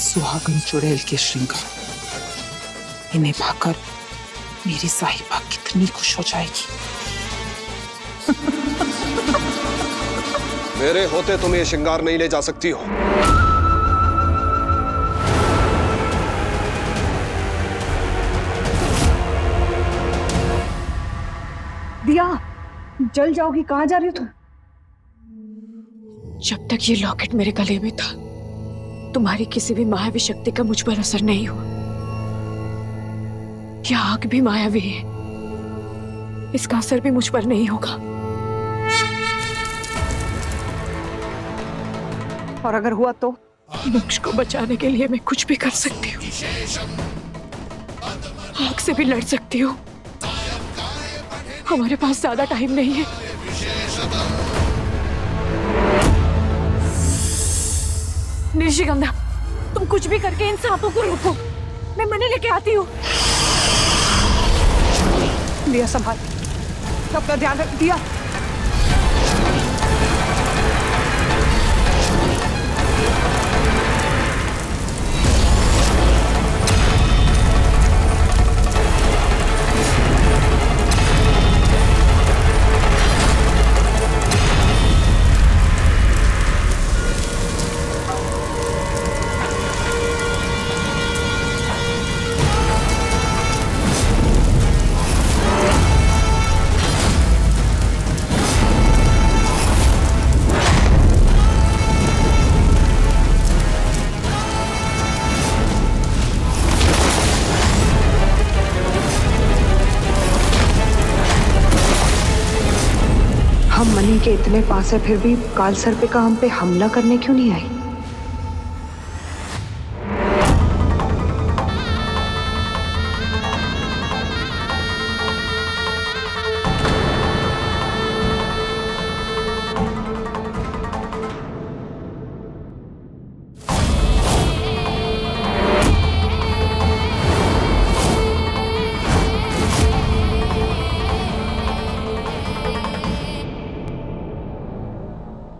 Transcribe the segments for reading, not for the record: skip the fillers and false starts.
सुहागन चुड़ैल के श्रृंगार, इन्हें पाकर मेरी साहिबा कितनी खुश हो जाएगी। मेरे होते तुम ये श्रृंगार नहीं ले जा सकती हो। दिया, जल जाओगी, कहाँ जा रही हो तुम? जब तक ये लॉकेट मेरे गले में था, तुम्हारी किसी भी मायावी शक्ति का मुझ पर असर नहीं हुआ। यह आग भी मायावी है, इसका असर भी मुझ पर नहीं होगा। और अगर हुआ तो? मोक्ष को बचाने के लिए मैं कुछ भी कर सकती हूँ, आग से भी लड़ सकती हूँ। हमारे पास ज्यादा टाइम नहीं है। निशिगंधा, तुम कुछ भी करके इन सांपों को रोको, मैं मनी लेके आती हूँ। दिया संभाल, अपना ध्यान रख। दिया, हम मनी के इतने पास है, फिर भी काल सर्पिका हम पे हमला करने क्यों नहीं आई?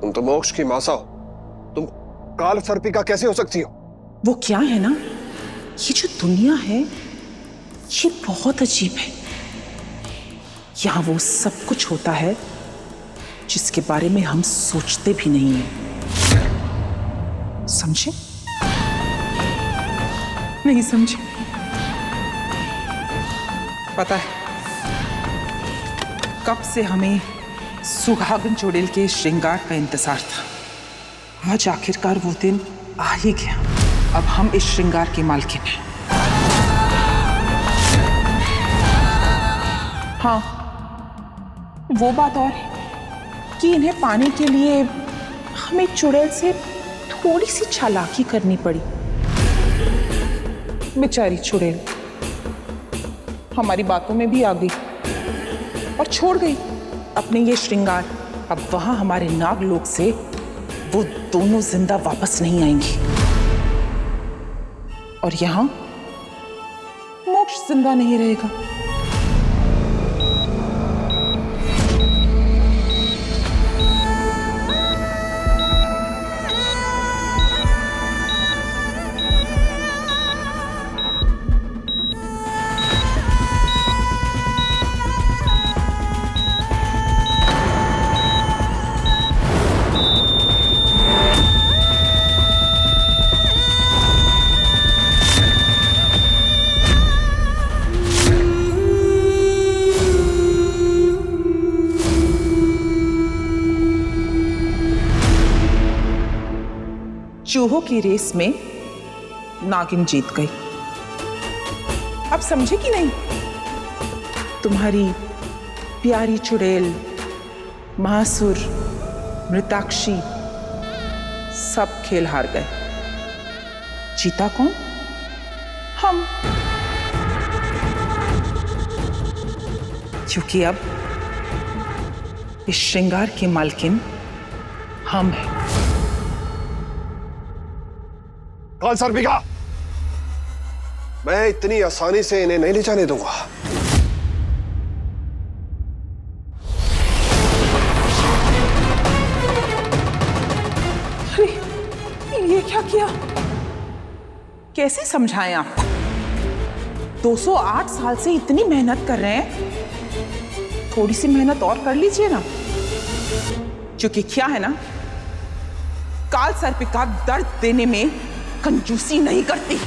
तुम तो मोक्ष की मासा हो, तुम काल सर्पिका कैसे हो सकती हो? वो क्या है ना, ये जो दुनिया है ये बहुत अजीब है। यहाँ वो सब कुछ होता है जिसके बारे में हम सोचते भी नहीं हैं। समझे? नहीं समझे? पता है कब से हमें सुहागन चुड़ैल के श्रृंगार का इंतजार था। आज आखिरकार वो दिन आ ही गया। अब हम इस श्रृंगार की मालकिन हैं। हाँ, वो बात और है कि इन्हें पाने के लिए हमें चुड़ैल से थोड़ी सी चालाकी करनी पड़ी। बेचारी चुड़ैल हमारी बातों में भी आ गई और छोड़ गई अपने ये श्रृंगार। अब वहां हमारे नागलोक से वो दोनों जिंदा वापस नहीं आएंगी और यहां मोक्ष जिंदा नहीं रहेगा। चूहों की रेस में नागिन जीत गई। अब समझे कि नहीं? तुम्हारी प्यारी चुड़ैल, महासुर, मृताक्षी सब खेल हार गए। जीता कौन? हम। क्योंकि अब इस श्रृंगार की मालकिन हम हैं। काल सर्पिका, मैं इतनी आसानी से इन्हें नहीं ले जाने दूंगा। अरे कैसे समझाएं आपको? 208 साल से इतनी मेहनत कर रहे हैं, थोड़ी सी मेहनत और कर लीजिए ना। क्योंकि क्या है ना, काल सर्पिका दर्द देने में कंजूसी नहीं करती।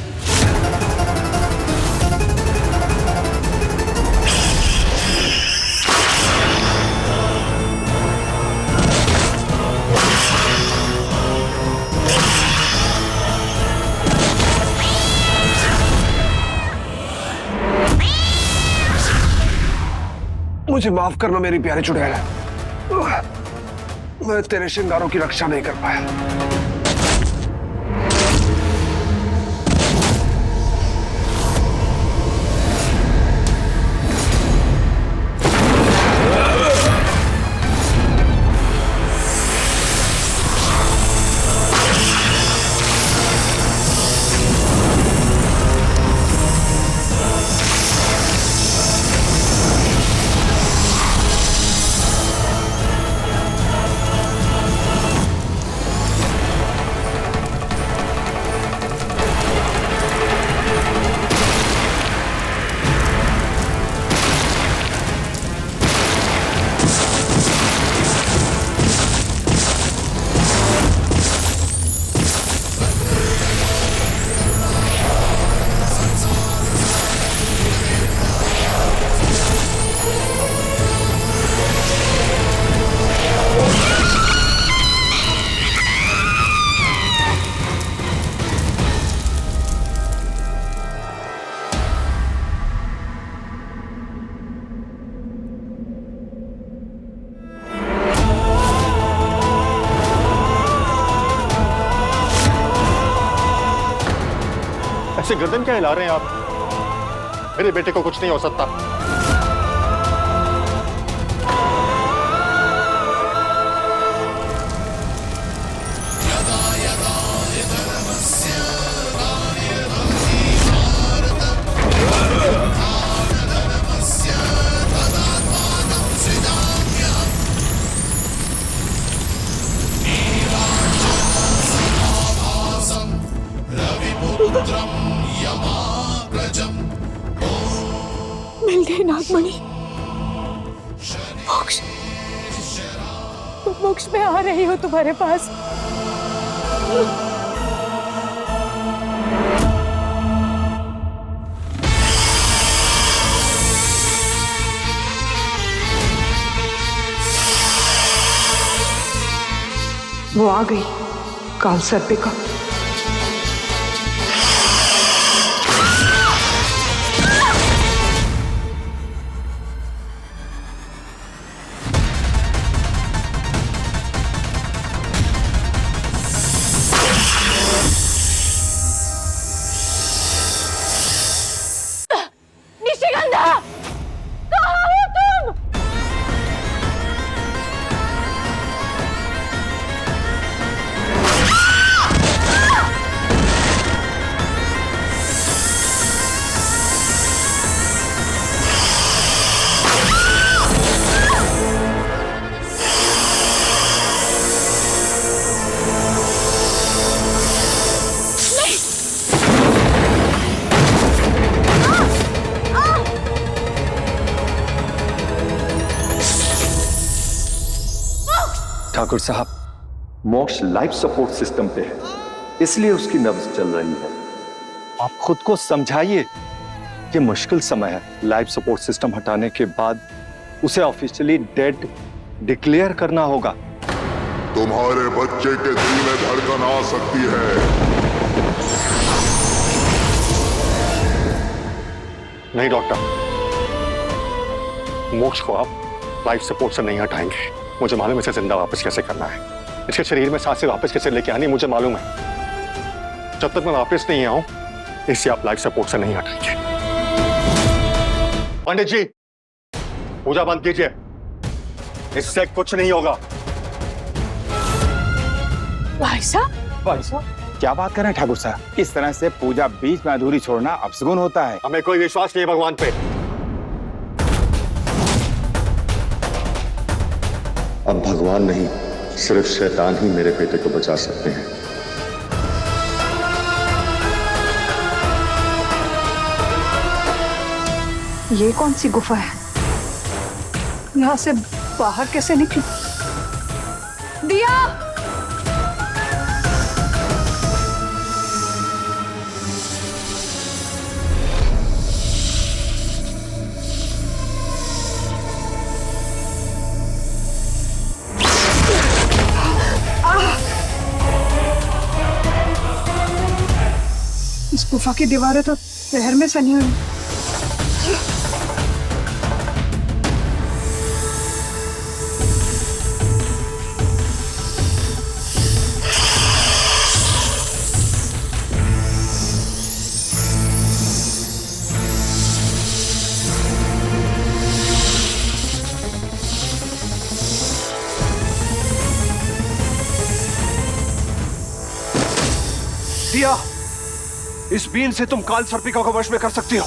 मुझे माफ करना मेरी प्यारी चुड़ैल, मैं तेरे श्रृंगारों की रक्षा नहीं कर पाया। ऐसे गर्दन क्या हिला रहे हैं आप? मेरे बेटे को कुछ नहीं हो सकता। मिल गई नागमणि। मोक्ष, मोक्ष में आ रही हो तुम्हारे पास। वो आ गई काल सर्पिका। ठाकुर साहब, मोक्ष लाइफ सपोर्ट सिस्टम पे है, इसलिए उसकी नब्ज चल रही है। आप खुद को समझाइए, ये मुश्किल समय है। लाइफ सपोर्ट सिस्टम हटाने के बाद उसे ऑफिशियली डेड डिक्लेयर करना होगा। तुम्हारे बच्चे के दिल में धड़कन आ सकती है। नहीं डॉक्टर, मोक्ष को आप लाइफ सपोर्ट से नहीं हटाएंगे। मुझे मालूम है इसे जिंदा वापस कैसे करना है, इसके शरीर में सांसें वापस कैसे लेके आनी, मुझे मालूम है। जब तक मैं वापस नहीं आऊं, इसे आप लाइफ सपोर्ट से नहीं हटाएंगे। पंडित जी, पूजा बंद कीजिए, इससे कुछ नहीं होगा। भाई साहब, क्या बात कर रहे हैं ठाकुर साहब? इस तरह से पूजा बीच में अधूरी छोड़ना अपशगुन होता है। हमें कोई विश्वास नहीं है भगवान पे। अब भगवान नहीं, सिर्फ शैतान ही मेरे बेटे को बचा सकते हैं। ये कौन सी गुफा है? यहाँ से बाहर कैसे निकली? दिया! इस गुफा की दीवारें तो शहर में सनी हुई। दिया, इस बीन से तुम काल सर्पिका को वश में कर सकती हो।